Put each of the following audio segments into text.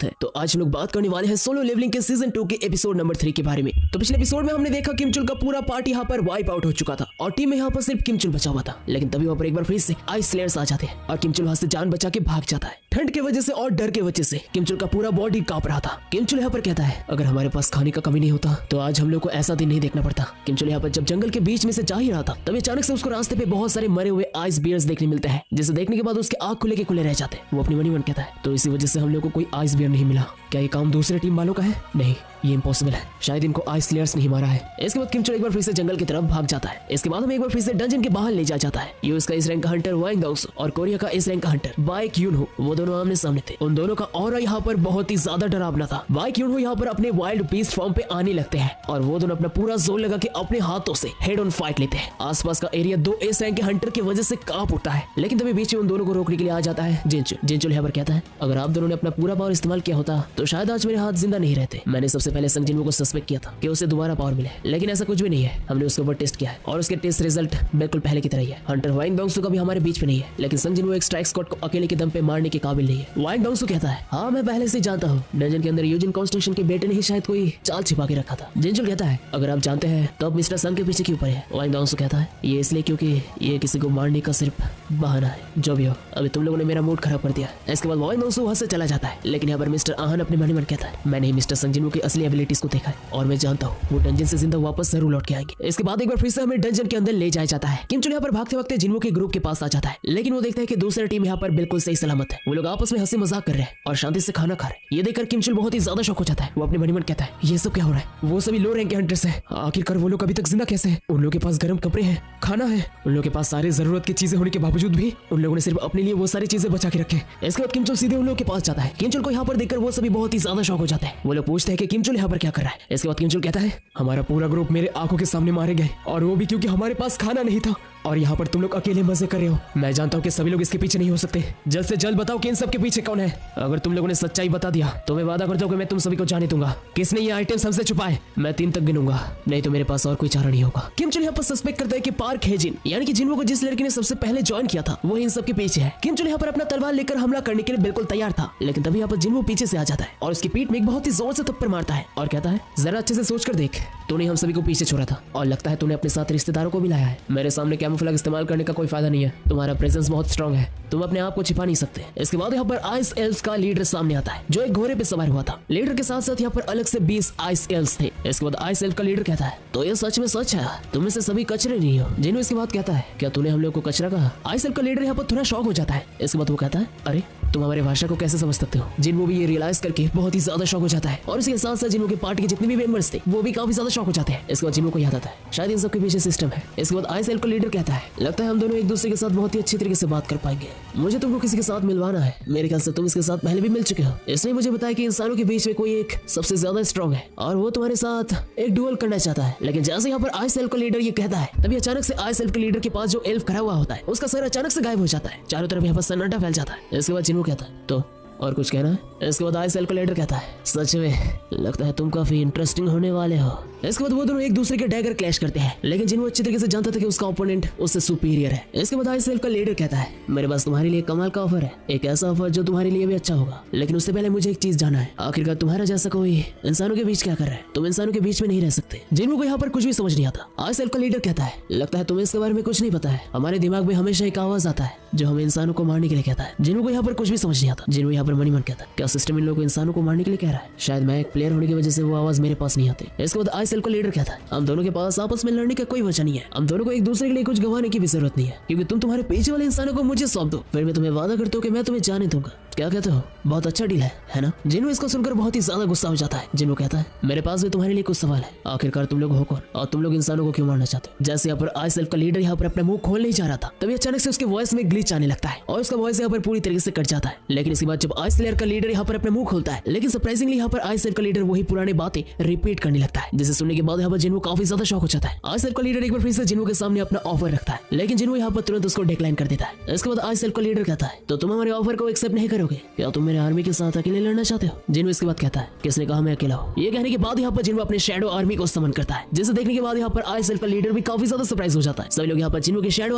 तो आज हम लोग बात करने वाले हैं सोलो लेवलिंग के सीजन 2 के एपिसोड नंबर 3 के बारे में। तो पिछले एपिसोड में हमने देखा किमचुल का पूरा पार्टी यहाँ पर वाइप आउट हो चुका था और टीम में यहाँ पर सिर्फ किमचुल बचा हुआ था। लेकिन तभी वहाँ पर एक बार फिर से आइस स्लेयर्स आ जाते हैं और किमचुल वहाँ से जान बचा के भाग जाता है। ठंड की वजह से और डर की वजह से किमचुल का पूरा बॉडी कांप रहा था। किमचुल यहाँ पर कहता है अगर हमारे पास खाने का कमी नहीं होता तो आज हम लोग को ऐसा दिन नहीं देखना पड़ता। किमचुल यहाँ पर जब जंगल के बीच में से जा ही रहा था तभी अचानक से उसको रास्ते पे बहुत सारे मरे हुए आइस बियर्स देखने मिलते हैं, जिसे देखने के बाद उसके आँख खुले के खुले रह जाते हैं। वो अपनी मनी मन कहता है तो इसी वजह से हम लोग को कोई आइस बियर नहीं मिला। क्या ये काम दूसरे टीम वालों का है? नहीं, ये इम्पॉसिबल है। शायद इनको आइस स्लेयर्स नहीं मारा है। इसके बाद किमचुल एक बार फिर से जंगल की तरफ भाग जाता है। इसके बाद हमें एक बार फिर से डंजन के बाहर ले जाया जाता है। यूएस का इस रैंक का हंटर वांग दाओसो और कोरिया का इस रैंक का हंटर बाइक यूनहो, वो दोनों आमने सामने थे। उन दोनों का ऑरा यहाँ पर बहुत ही ज्यादा डरावना था। बाइक यूनहो यहाँ पर अपने वाइल्ड बीस्ट फॉर्म पे आने लगते हैं और वो दोनों अपना पूरा जोर लगा के अपने हाथों से हेड ऑन फाइट लेते हैं। आसपास का एरिया दो इस रैंक के हंटर की वजह से कांप उठता है, लेकिन तभी बीच में उन दोनों को रोकने के लिए आ जाता है जिनचुल। जिनचुल यहाँ पर कहता है अगर आप दोनों ने अपना पूरा पावर इस्तेमाल किया होता तो शायद आज मेरे हाथ जिंदा नहीं रहते। मैंने सबसे पहले संग जिन्हो को सस्पेक्ट किया था कि उसे दोबारा पावर मिले, लेकिन ऐसा कुछ भी नहीं है। हमने उसके ऊपर टेस्ट किया है और उसके टेस्ट रिजल्ट बिल्कुल पहले की तरह ही है। हंटर वांग दाओसो का भी हमारे बीच में नहीं है, लेकिन संग जिन्हो एक स्ट्राइक स्क्वाड को अकेले के दम पे मारने के काबिल नहीं है। वांग दाओसो कहता है हाँ मैं पहले से जानता हूँ, डंजन के अंदर यूजिन कॉन्स्ट्रक्शन के बेटे ने ही शायद कोई चाल छिपा के रखा था। जिनचुल कहता है अगर आप जानते हैं तो अब मिस्टर संग के पीछे क्यों पड़े हैं? वांग दाओसो कहता है ये इसलिए क्योंकि ये किसी को मारने का सिर्फ बहाना है। जो भी हो अभी तुम लोगों ने मेरा मूड खराब कर दिया। इसके बाद वांग दाओसो वहां से चला जाता है, लेकिन यहाँ पर मिस्टर आहन अपने मन कहता है मैंने ही मिस्टर संग जिन्हो की असली एबिलिटीज को देखा है और मैं जानता हूँ वो डंजन से जिंदा वापस जरूर लौट के आएंगे। इसके बाद एक बार फिर से हमें डंजन के अंदर ले जाया जाता है। किमचुल यहाँ पर भागते वक्त जिन्हो के ग्रुप के पास आ जाता है, लेकिन वो देखता है कि दूसरी टीम यहाँ पर बिल्कुल सही सलामत है। वो लोग आपस में हंसी मजाक कर रहे हैं और शांति से खाना खा रहे हैं। ये देखकर किमचुल बहुत ही ज्यादा शॉक हो जाता है। वो अपने मन कहता है ये सब क्या हो रहा है? वो सभी लो रैंक के हंटर्स हैं, आखिरकार वो लोग अभी तक जिंदा कैसे हैं? उन लोगों के पास गर्म कपड़े हैं, खाना है, उन लोगों के पास सारी जरूरत की चीजें होने के बावजूद भी उन लोगों ने सिर्फ अपने लिए वो सारी चीजें बचा के रखे। इसके बाद किमचुल सीधे उन लोगों के पास जाता है। किमचुल को यहाँ पर देखकर वो सभी बहुत ही ज्यादा शॉक हो जाते हैं। वो लोग पूछते हैं कि किमचुल यहाँ पर क्या कर रहा है। इसके बाद किमचुल कहता है हमारा पूरा ग्रुप मेरे आंखों के सामने मारे गए और वो भी क्योंकि हमारे पास खाना नहीं था और यहाँ पर तुम लोग अकेले मजे कर रहे हो। मैं जानता हूँ कि सभी लोग इसके पीछे नहीं हो सकते। जल्द से जल्द बताओ कि इन सब के पीछे कौन है। अगर तुम लोगों ने सच्चाई बता दिया तो मैं वादा करता हूँ कि मैं तुम सभी को जाने दूंगा। किसने ये आइटम्स हमसे छुपाए? मैं 3 तक गिनूंगा, नहीं तो मेरे पास और कोई चारा नहीं होगा। किमचुल यहाँ पर सस्पेक्ट करता है कि पार्क हेजिन यानी कि जिन्हो को जिस लड़की ने सबसे पहले ज्वाइन किया था वो इन सब के पीछे है। किमचुल यहाँ पर अपना तलवार लेकर हमला करने के लिए बिल्कुल तैयार था, लेकिन तभी यहाँ पर जिन्हो पीछे से आ जाता है और उसकी पीठ में एक बहुत ही जोर से थप्पड़ मारता है और कहता है जरा अच्छे से सोच कर देख, तूने हम सभी को पीछे छोड़ा था और लगता है तूने अपने साथ रिश्तेदारों को भी लाया है। मेरे सामने कैमोफ्लेज इस्तेमाल करने का कोई फायदा नहीं है, तुम्हारा प्रेजेंस बहुत स्ट्रांग है, तुम अपने आप को छिपा नहीं सकते। इसके बाद यहाँ पर आइस एल्व्स का लीडर सामने आता है जो एक घोड़े पे सवार हुआ था। लीडर के साथ साथ यहाँ पर अलग से 20 आइस एल्व्स थे। इसके बाद आइस एल्व का लीडर कहता है तो ये सच में सच है, तुम में से सभी कचरे नहीं हो। जिन्हो इसके बाद कहता है क्या तूने हम लोग को कचरा कहा? आइस एल्व का लीडर यहाँ पर थोड़ा शॉक हो जाता है। इसके बाद वो कहता है अरे तुम हमारी भाषा को कैसे समझ सकते हो? जिन्हो भी ये रियलाइज करके बहुत ही ज्यादा शॉक हो जाता है और इसके साथ साथ जिन्हो के पार्टी के जितने भी मेंबर्स थे वो भी काफी ज्यादा शॉक हो जाते हैं। इसके बाद जिन्हो को याद आता है शायद इन सब के पीछे सिस्टम है। इसके बाद आइस एल्व का लीडर कहता है लगता है हम दोनों एक दूसरे के साथ बहुत ही अच्छी तरीके से बात कर पाएंगे। मुझे तुमको किसी के साथ मिलवाना है। मेरे ख्याल से तुम इसके साथ पहले भी मिल चुके हो। इसने मुझे बताया कि इंसानों के बीच में कोई एक सबसे ज्यादा स्ट्रांग है और वो तुम्हारे साथ एक डुएल करना चाहता है। लेकिन जैसे यहाँ पर आइस एल्व का लीडर ये कहता है तभी अचानक से आइस एल्व के लीडर के पास जो एल्फ खड़ा हुआ होता है उसका सर अचानक से गायब हो जाता है। चारों तरफ यहाँ पर सन्नाटा फैल जाता है। इसके बाद जिन्हो कहता है तो और कुछ कहना है? इसके बाद आइस एल्व का लीडर कहता है सच में लगता है तुम काफी इंटरेस्टिंग होने वाले हो। इसके बाद वो दोनों एक दूसरे के डैगर क्लैश करते हैं, लेकिन जिन्हो अच्छी तरीके से जानता था कि उसका ओपोनेंट उससे सुपीरियर है। इसके बाद आइस एल्व का लीडर कहता है मेरे पास तुम्हारे लिए कमाल का ऑफर है, एक ऐसा ऑफर जो तुम्हारे लिए भी अच्छा होगा, लेकिन उससे पहले मुझे एक चीज जानना है, आखिरकार तुम्हारा जैसा कोई इंसानों के बीच क्या कर रहा है? तुम इंसानों के बीच में नहीं रह सकते। जिन्हो को यहाँ पर कुछ भी समझ नहीं आता। आइस एल्व का लीडर कहता है लगता है तुम्हें इसके बारे में कुछ नहीं पता है, हमारे दिमाग में हमेशा एक आवाज आता है जो हमें इंसानों को मारने के लिए कहता है। जिन्हो को यहाँ पर कुछ भी समझ नहीं आता। जिन्हो यहाँ पर मनी मन कहता है क्या सिस्टम इन लोगों को इंसानों को मारने के लिए कह रहा है? शायद मैं एक प्लेयर होने की वजह से वो आवाज मेरे पास नहीं आती। इसके बाद आइस एल्व का लीडर कहता है हम दोनों के पास आपस में लड़ने का कोई वजह नहीं है, हम दोनों को एक दूसरे के लिए कुछ गंवाने की भी जरूरत नहीं है, क्योंकि तुम तुम्हारे पीछे वाले इंसानों को मुझे सौंप दो, फिर मैं तुम्हें वादा करता हूँ कि मैं तुम्हें जाने दूंगा। क्या कहते हो? बहुत अच्छा डील है ना? जिन्हो इसको सुनकर बहुत ही ज्यादा गुस्सा हो जाता है। जिन्हो कहता है मेरे पास भी तुम्हारे लिए कुछ सवाल है, आखिरकार तुम लोग हो कौन और तुम लोग इंसानों को क्यों मारना चाहते हो? जैसे यहाँ पर आइस एल्व का लीडर यहाँ पर अपना मुंह खोल नहीं जा रहा था तभी अचानक से उसके वॉइस में ग्लिच आने लगता है और उसका वॉइस यहाँ पर पूरी तरीके से कट जाता है। लेकिन इसके बाद जब आइस एल्व का लीडर यहाँ पर अपना मुंह खोलता है, लेकिन सरप्राइजिंगली यहाँ पर आइस एल्व का लीडर वही पुरानी बातें रिपीट करने लगता है, जिसे सुनने के बाद यहाँ पर जिन्हो काफी ज्यादा शॉक हो जाता है। आइस एल्व का लीडर एक बार फिर से जिन्हो के सामने अपना ऑफर रखता है, लेकिन जिन्हो यहाँ पर तुरंत उसको डिक्लाइन कर देता है। इसके बाद आइस एल्व का लीडर कहता है तो तुम हमारे ऑफर को एक्सेप्ट नहीं करोगे? लड़ोगे? क्या तुम मेरे आर्मी के साथ अकेले लड़ना चाहते हो? जिन्हो इसके बाद कहता है, किसने कहा मैं अकेला हूँ? ये कहने के बाद यहाँ पर जिन्हो अपने शैडो आर्मी को समन करता है, जिसे देखने के बाद यहाँ पर आई सेल्फ का लीडर भी काफी ज्यादा सरप्राइज हो जाता है। सभी लोग यहाँ पर जिन्हो की शैडो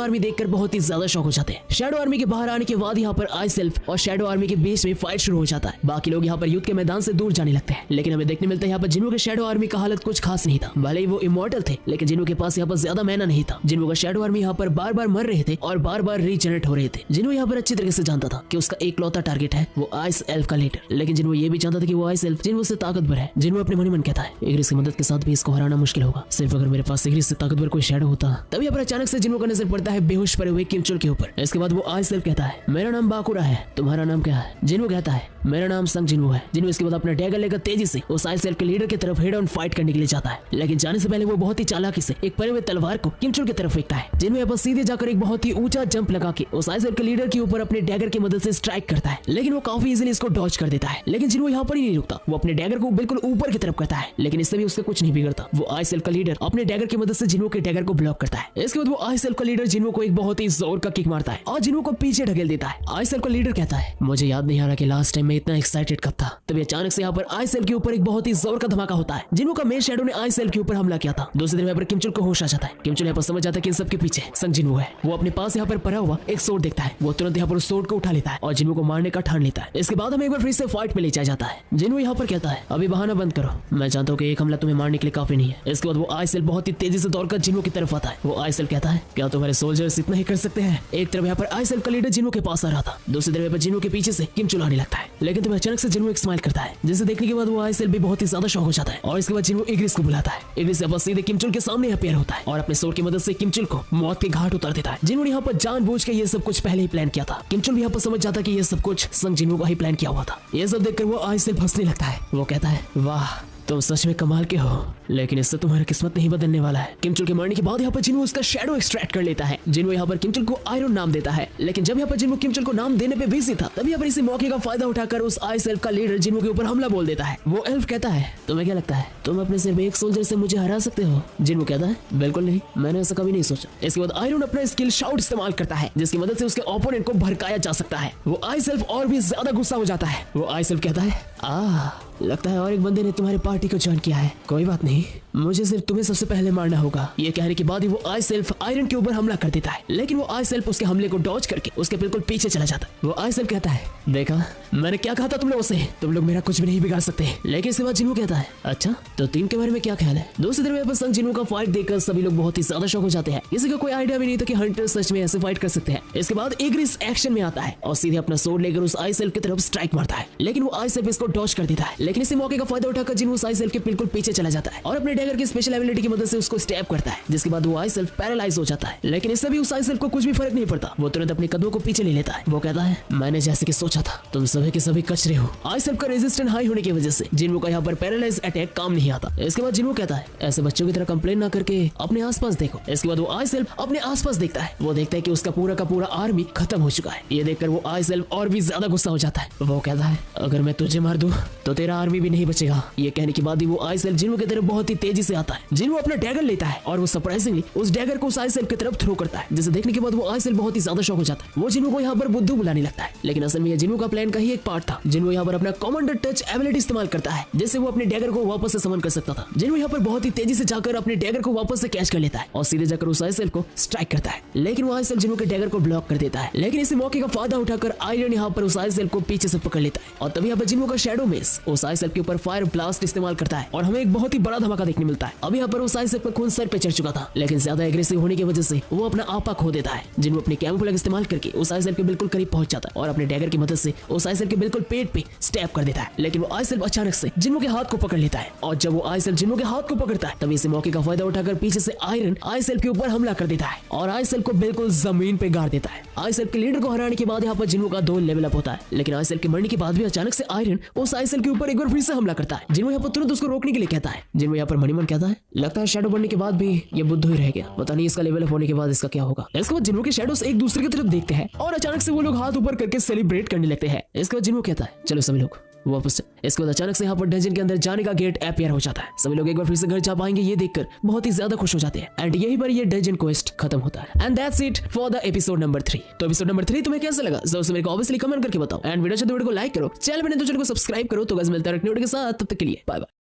आर्मी देखकर बहुत ही ज्यादा शॉक हो जाते हैं। शैडो आर्मी के बाहर आने के बाद यहाँ पर आई सेल्फ और शैडो आर्मी के बीच में फाइट शुरू हो जाता है। बाकी लोग यहाँ पर युद्ध के मैदान से दूर जाने लगते हैं, लेकिन हमें देखने मिलता है यहाँ पर जिन्हो के शैडो आर्मी का हालत कुछ खास नहीं था। भले ही वो इमॉर्टल थे, लेकिन जिन्हो के पास यहाँ पर ज्यादा मैना नहीं था। जिन्हो का शैडो आर्मी यहाँ पर बार बार मर रहे थे और बार बार रीजनरेट हो रहे थे। जिन्हो यहाँ पर अच्छी तरीके से जानता था कि उसका एकलौता टारगेट है वो आइस एल्फ का लीडर, लेकिन जिन्हो ये भी जानता था कि वो आइस एल्फ जिन्हो से ताकतवर है। जिन्हो अपने मन ही मन कहता है इग्रिस की मदद के साथ भी इसको हराना मुश्किल होगा, सिर्फ अगर मेरे पास इग्रिस से ताकतवर कोई शैडो होता। तभी यहाँ पर अचानक से जिन्हो का नजर पड़ता है बेहोश पड़े हुए किमचुल के ऊपर। इसके बाद वो आइस एल्फ कहता है मेरा नाम बाकुरा है, तुम्हारा नाम क्या है? जिन्हो कहता है मेरा नाम संग जिन्हो है। जिन्हो इसके बाद अपना डैगर लेकर तेजी से उस आइस एल्फ के लीडर की तरफ हेड ऑन फाइट करने के लिए जाता है, लेकिन जाने से पहले वो बहुत ही चालाकी से एक परे हुए तलवार को किमचुल की तरफ फेंकता है। जिन्हो यहाँ पर सीधे जाकर एक बहुत ही ऊंचा जंप लगा के उस आइस एल्फ के लीडर के ऊपर अपने डैगर की मदद से स्ट्राइक करता है, लेकिन वो काफी इजीली इसको डॉज कर देता है। लेकिन जिन्हो यहाँ पर ही नहीं रुकता, वो अपने डैगर को बिल्कुल ऊपर की तरफ करता है, लेकिन इससे भी उससे कुछ नहीं बिगड़ता। वो आइस एल्फ का लीडर अपने डैगर की मदद से जिन्हो के डैगर को ब्लॉक करता है। इसके बाद वो आइस एल्फ का लीडर जिन्हो को एक बहुत ही जोर का किक मारता है और जिन्हो को पीछे ढकेल देता है। आइस एल्फ का लीडर कहता है मुझे याद नहीं आ रहा कि लास्ट टाइम मैं इतना एक्साइटेड कब था। तभी अचानक से यहाँ पर आइस एल्फ के ऊपर एक बहुत ही जोर का धमाका होता है। जिन्हो का मेन शैडो ने आइस एल्फ के ऊपर हमला किया था। दूसरी तरफ यहाँ पर किमचुल को होश आ जाता है। किमचुल यहाँ पर समझ जाता है कि इन सबके पीछे संग जिन्हो है। वो अपने पास यहाँ पर पड़ा हुआ एक सोर्ड देखता है, वो तुरंत यहाँ पर उस सोर्ड को उठा लेता है और जिन्हो को मारने का ठान लेता है। इसके बाद हमें एक बार फिर से फाइट में ले जाया जाता है। जिन्हो यहाँ पर कहता है अभी बहाना बंद करो, मैं जानता हूँ कि एक हमला तुम्हें मारने के लिए काफी नहीं है। इसके बाद वो आइस एल्फ बहुत ही तेजी से दौड़कर जिन्हो की तरफ आता है। वो आइस एल्फ कहता है क्या तुम्हारे सोल्जर्स इतना ही कर सकते हैं? एक तरफ यहाँ पर आइस एल्फ का लीडर जिन्हो के पास आ रहा था, दूसरी तरफ जिन्हो के पीछे से किमचुल आने लगता है, लेकिन तभी अचानक से जिन्हो एक स्माइल करता है, जिसे देखने के बाद वो आइस एल्फ भी बहुत ही ज्यादा शॉक हो जाता है। और इसके बाद जिन्हो इग्रिस को बुलाता है। इग्रिस यहाँ पर सीधे किमचुल के सामने अपीयर होता है और अपने सोर्ड की मदद से किमचुल को मौत के घाट उतार देता है। जिन्हो ने यहाँ पर जानबूझ के ये सब कुछ पहले ही प्लान किया था। किमचुल भी यहाँ पर समझ जाता कि ये सब कुछ संग जिन्हो का ही प्लान किया हुआ था। ये सब देखकर वो आइस एल्फ हंसने लगता है। वो कहता है वाह तुम सच में कमाल के हो, लेकिन इससे तुम्हारा किस्मत नहीं बदलने वाला है। किमचुल के मरने के बाद यहाँ पर जिन्हो उसका शैडो एक्सट्रैक्ट कर लेता है। जिन्हो यहाँ पर किमचुल को आयरन नाम देता है, लेकिन जब यहाँ पर जिन्हो किमचुल को नाम देने पे बिजी था, तभी यहाँ पर इसी मौके का फायदा उठाकर उस आइस एल्फ का लीडर जिन्हो के ऊपर हमला बोल देता है। वो एल्फ कहता है तुम्हें क्या लगता है तुम अपने सिर्फ एक सोल्जर से मुझे हरा सकते हो? जिन्हो कहता है बिल्कुल नहीं, मैंने ऐसा कभी नहीं सोचा। इसके बाद आयरन अपना स्किल शाउट इस्तेमाल करता है, जिसकी मदद से उसके ओपोनेंट को भड़काया जा सकता है। वो आइस एल्फ और भी ज्यादा गुस्सा हो जाता है। वो आइस एल्फ कहता है लगता है और एक बंदे ने तुम्हारी पार्टी को ज्वाइन किया है। कोई बात नहीं, मुझे सिर्फ तुम्हें सबसे पहले मारना होगा। ये कहने के बाद ही वो आइस एल्फ आयरन के ऊपर हमला कर देता है, लेकिन वो आइस एल्फ उसके हमले को डॉज करके उसके बिल्कुल पीछे चला जाता है। वो आइस एल्फ कहता है देखा मैंने क्या कहा था तुम लोगों से, तुम लोग मेरा कुछ भी नहीं बिगाड़ सकते। लेकिन इसके बाद जिन्हो कहता है अच्छा तो टीम के बारे में क्या ख्याल है? दूसरी तरफ संग जिन्हो का फाइट देखकर सभी लोग बहुत ही ज्यादा शॉक हो जाते हैं। किसी को कोई आइडिया भी नहीं था कि हंटर सच में ऐसे फाइट कर सकते हैं। इसके बाद इग्रिस एक्शन में आता है और सीधे अपना सोर्ड लेकर उस आइस एल्फ की तरफ स्ट्राइक मारता है, लेकिन वो आइस एल्फ इसको डॉज कर देता है। लेकिन इसी मौके का फायदा उठाकर जिन्हो उस आइस एल्फ के बिल्कुल पीछे चला जाता है और अपने डैगर की स्पेशल एबिलिटी की मदद से उसको स्टैब करता है, जिसके बाद वो आइस एल्फ पैरालाइज हो जाता है। लेकिन इससे भी उस आइस एल्फ को कुछ भी फर्क नहीं पड़ता। वो तुरंत अपने कदमों को पीछे ले लेता है। वो कहता है मैंने जैसे कि सोचा था, तुम सभी के सभी कचरे हो। आइस एल्फ का रेजिस्टेंस हाई होने की वजह से जिन्हो का यहाँ पर पैरालाइज अटैक काम नहीं आता। इसके बाद जिन्हो कहता है ऐसे बच्चों की तरह कंप्लेन ना करके अपने आसपास देखो। इसके बाद वो आइस एल्फ अपने आसपास देखता है। वो देखता है कि उसका पूरा का पूरा आर्मी खत्म हो चुका है। ये देखकर वो आइस एल्फ और भी ज्यादा गुस्सा हो जाता है। वो कहता है अगर मैं तुझे मार दूं तो तेरा आर्मी भी नहीं बचेगा। ये कहने के बाद ही वो आइस एल्फ जिन्हो की तरफ बहुत ही तेजी से आता है। जिन्हो अपना डैगर लेता है और वो सरप्राइजिंगली उस डैगर को उस आइस एल्फ की तरफ थ्रो करता है, जिसे देखने के बाद वो आइस एल्फ बहुत ही ज्यादा शॉक हो जाता है। वो जिन्हो को यहाँ पर बुद्धू बुलाने लगता है, लेकिन असल में ये जिन्हो का प्लान का ही एक पार्ट था। जिन्हो यहाँ पर अपना कमांडर टच एबिलिटी इस्तेमाल करता है, जिससे वो अपने डैगर को वापस से समन कर सकता था। जिन्हो यहाँ पर बहुत ही तेजी से जाकर अपने डैगर को वापस से कैच कर लेता है और सीधे जाकर उस आइस एल्फ को स्ट्राइक करता है, लेकिन वो आइस एल्फ जिन्हो के डैगर को ब्लॉक कर देता है। लेकिन इसी मौके का फायदा उठाकर आयरन यहाँ पर उस आइस एल्फ को पीछे से पकड़ लेता है और तभी यहाँ पर जिन्हो का शैडो मेस उस आइस एल्फ के ऊपर फायर ब्लास्ट इस्तेमाल करता है और हमें एक बहुत ही बड़ा धमाका देखने मिलता है। अब यहाँ पर उस आइस एल्फ का खून सर पे चढ़ चुका था, लेकिन ज्यादा एग्रेसिव होने की वजह से वो अपना आपा खो देता है। जिन्हो अपने कैमोफ्लेज इस्तेमाल करके उस आइस एल्फ के बिल्कुल करीब पहुंच जाता है और अपने डैगर की मदद से उस आइस एल्फ के बिल्कुल पेट पे स्टैब कर देता है। लेकिन वो आइस एल्फ अचानक से जिन्हो के हाथ को पकड़ लेता है और जब वो आइस एल्फ जिन्हो के हाथ को पकड़ता है तभी इस मौके का फायदा उठाकर पीछे से आयरन आइस एल्फ के ऊपर हमला कर देता है और आइस एल्फ को बिल्कुल जमीन पे गाड़ देता है। आइस एल्फ के लीडर को हराने के बाद यहाँ पर जिन्हो का 2 लेवल अप होता है, लेकिन आइस एल्फ के मरने के बाद भी अचानक से आयरन उस आइस एल्फ के ऊपर एक बार फिर से हमला करता है। जिन्हो यहाँ पर तुरंत उसको रोकने के लिए कहता है। जिन्हो यहाँ पर मनी मन कहता है लगता है शैडो बनने के बाद भी ये बुद्धू ही रह गया, पता नहीं इसका लेवल अप होने के बाद इसका क्या होगा। इसके बाद जिन्हो के शैडोस एक दूसरे की तरफ देखते हैं और अचानक से वो लोग हाथ ऊपर करके सेलिब्रेट करने लगते हैं। इसके बाद जिन्हो कहता है चलो सभी लोग वापस से। इसके बाद अचानक से यहाँ पर डंजन के अंदर जाने का गेट अपीयर हो जाता है। सभी लोग एक बार फिर से घर जा पाएंगे ये देखकर बहुत ही ज्यादा खुश हो जाते हैं एंड यहीं पर ये डंजन क्वेस्ट खत्म होता है। And that's it for the episode number 3। तो एपिसोड नंबर 3 तुम्हें कैसा लगा जरूर से मेरे को ऑब्वियसली कमेंट करके बताओ एंड वीडियो को लाइक करो, चैनल बने तो चैनल को सब्सक्राइब करो। तो गाइस मिलते हैं अगले वीडियो के साथ, तब तक के लिए बाय बाय।